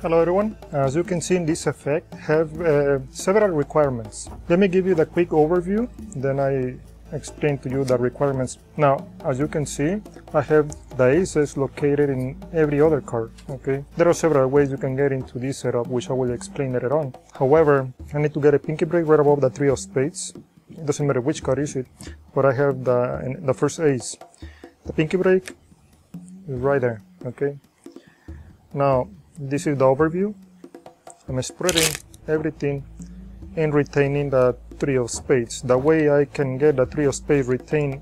Hello everyone, as you can see in this effect have several requirements. Let me give you the quick overview, then I explain to you the requirements. Now, as you can see, I have the ACES located in every other card, okay? There are several ways you can get into this setup, which I will explain later on. However, I need to get a pinky break right above the 3 of spades. It doesn't matter which card is it, but I have the first ace. The pinky break is right there, okay? Now, this is the overview. I'm spreading everything and retaining the 3 of spades. The way I can get the 3 of spades retained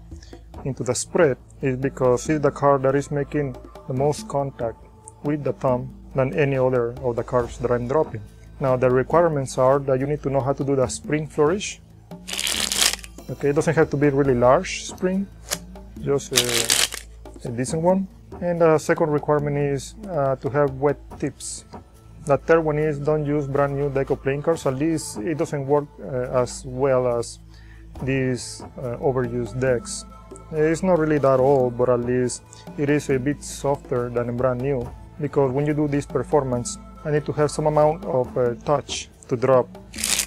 into the spread is because it's the card that is making the most contact with the thumb than any other of the cards that I'm dropping. Now the requirements are that you need to know how to do the spring flourish. Okay, it doesn't have to be really large spring, just a decent one. And the second requirement is to have wet tips. The third one is don't use brand new deco playing cards. At least it doesn't work as well as these overused decks. It's not really that old, but at least it is a bit softer than a brand new. Because when you do this performance, I need to have some amount of touch to drop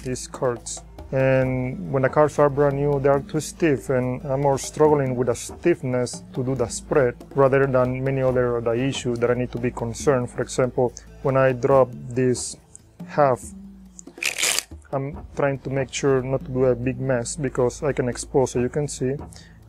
these cards. And when the cards are brand new, they are too stiff, and I'm more struggling with the stiffness to do the spread rather than many other of the issues that I need to be concerned. For example, when I drop this half, I'm trying to make sure not to do a big mess because I can expose, so you can see,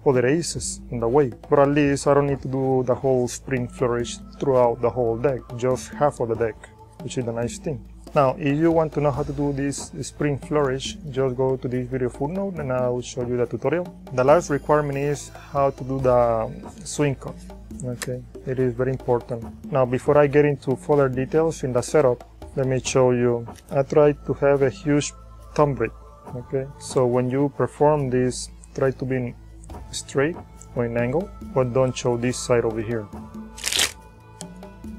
other aces in the way. But at least I don't need to do the whole spring flourish throughout the whole deck, just half of the deck, which is the nice thing. Now, if you want to know how to do this spring flourish, just go to this video footnote and I will show you the tutorial. The last requirement is how to do the swing cut. Okay, it is very important. Now, before I get into further details in the setup, let me show you. I try to have a huge thumb break. Okay, so when you perform this, try to be straight or in angle, but don't show this side over here.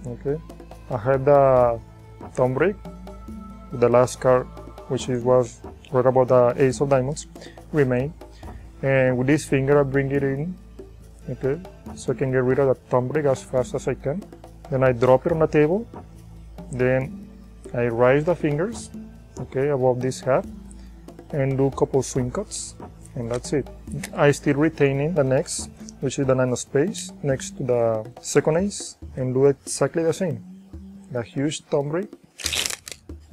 Okay, I have the thumb break. The last card, which was right about the ace of diamonds, remain, and with this finger I bring it in, okay, so I can get rid of the thumb break as fast as I can. Then I drop it on the table, then I raise the fingers, okay, above this half, and do a couple swing cuts, and that's it. I still retaining the next, which is the 9 of spades, next to the second ace, and do exactly the same. The huge thumb break.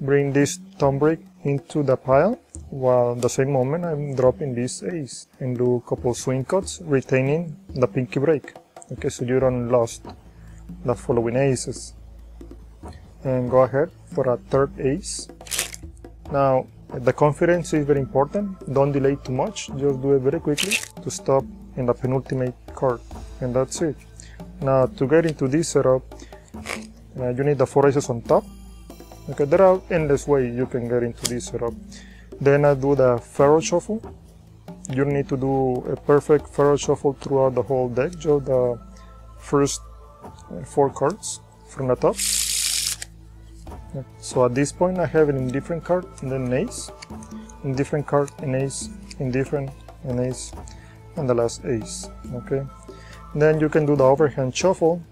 Bring this thumb break into the pile, while at the same moment I'm dropping this ace and do a couple swing cuts, retaining the pinky break. Okay, so you don't lose the following aces. And go ahead for a third ace. Now, the confidence is very important. Don't delay too much, just do it very quickly to stop in the penultimate card. And that's it. Now, to get into this setup, you need the 4 aces on top. Okay, there are endless ways you can get into this setup. Then I do the faro shuffle. You need to do a perfect faro shuffle throughout the whole deck, just the first 4 cards from the top. So at this point I have an indifferent card, and then an ace, indifferent card, an ace, indifferent, an ace, and the last ace. Okay. Then you can do the overhand shuffle,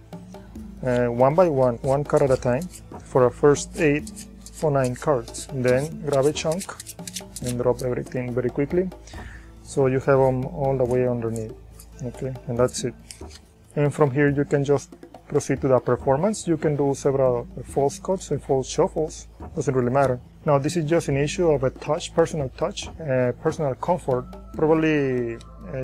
one by one card at a time, for the first 8 or 9 cards. Then grab a chunk and drop everything very quickly, so you have them all the way underneath. Okay, and that's it. And from here you can just proceed to the performance. You can do several false cuts and false shuffles, doesn't really matter. Now this is just an issue of a touch, personal touch, personal comfort. Probably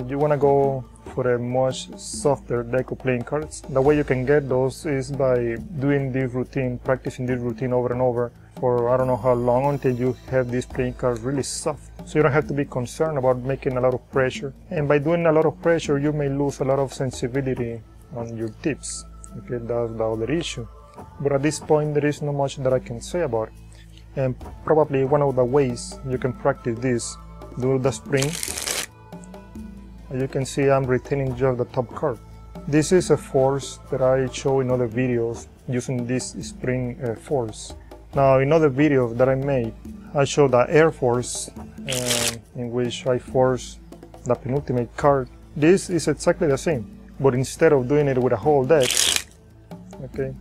you want to go for a much softer deck of playing cards. The way you can get those is by doing this routine, practicing this routine over and over for I don't know how long, until you have these playing cards really soft. So you don't have to be concerned about making a lot of pressure. And by doing a lot of pressure, you may lose a lot of sensibility on your tips. Okay, that's the other issue. But at this point, there is not much that I can say about it. And probably one of the ways you can practice this, do the spring. As you can see, I'm retaining just the top card. This is a force that I show in other videos using this spring force. Now, in other videos that I made, I show the air force in which I force the penultimate card. This is exactly the same, but instead of doing it with a whole deck, okay,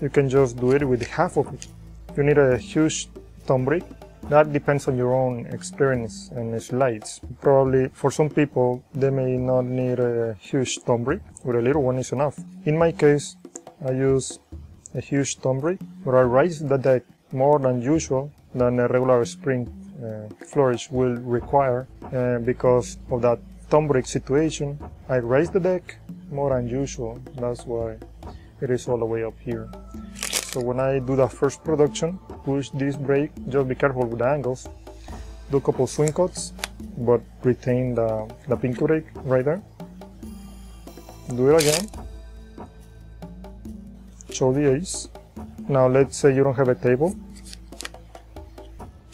you can just do it with half of it. You need a huge thumb brake. That depends on your own experience and slides. Probably for some people, they may not need a huge thumb brake, but a little one is enough. In my case, I use a huge thumb brake, but I raise the deck more than usual than a regular spring flourish will require. Because of that thumb brake situation, I raise the deck more than usual. That's why it is all the way up here. So when I do the first production, push this brake, just be careful with the angles. Do a couple swing cuts, but retain the pinky brake right there. Do it again. Show the ace. Now let's say you don't have a table.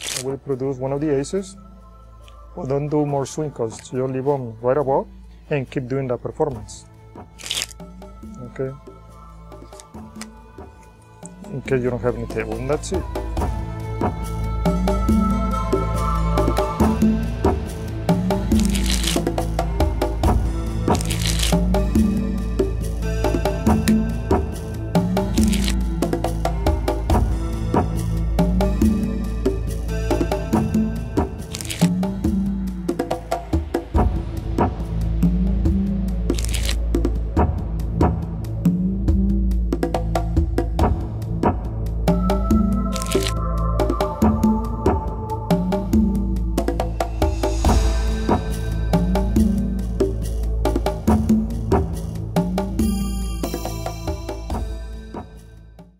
I will produce one of the aces. Don't do more swing cuts, just leave them right above and keep doing the performance. Okay. In case you don't have any table, and that's it.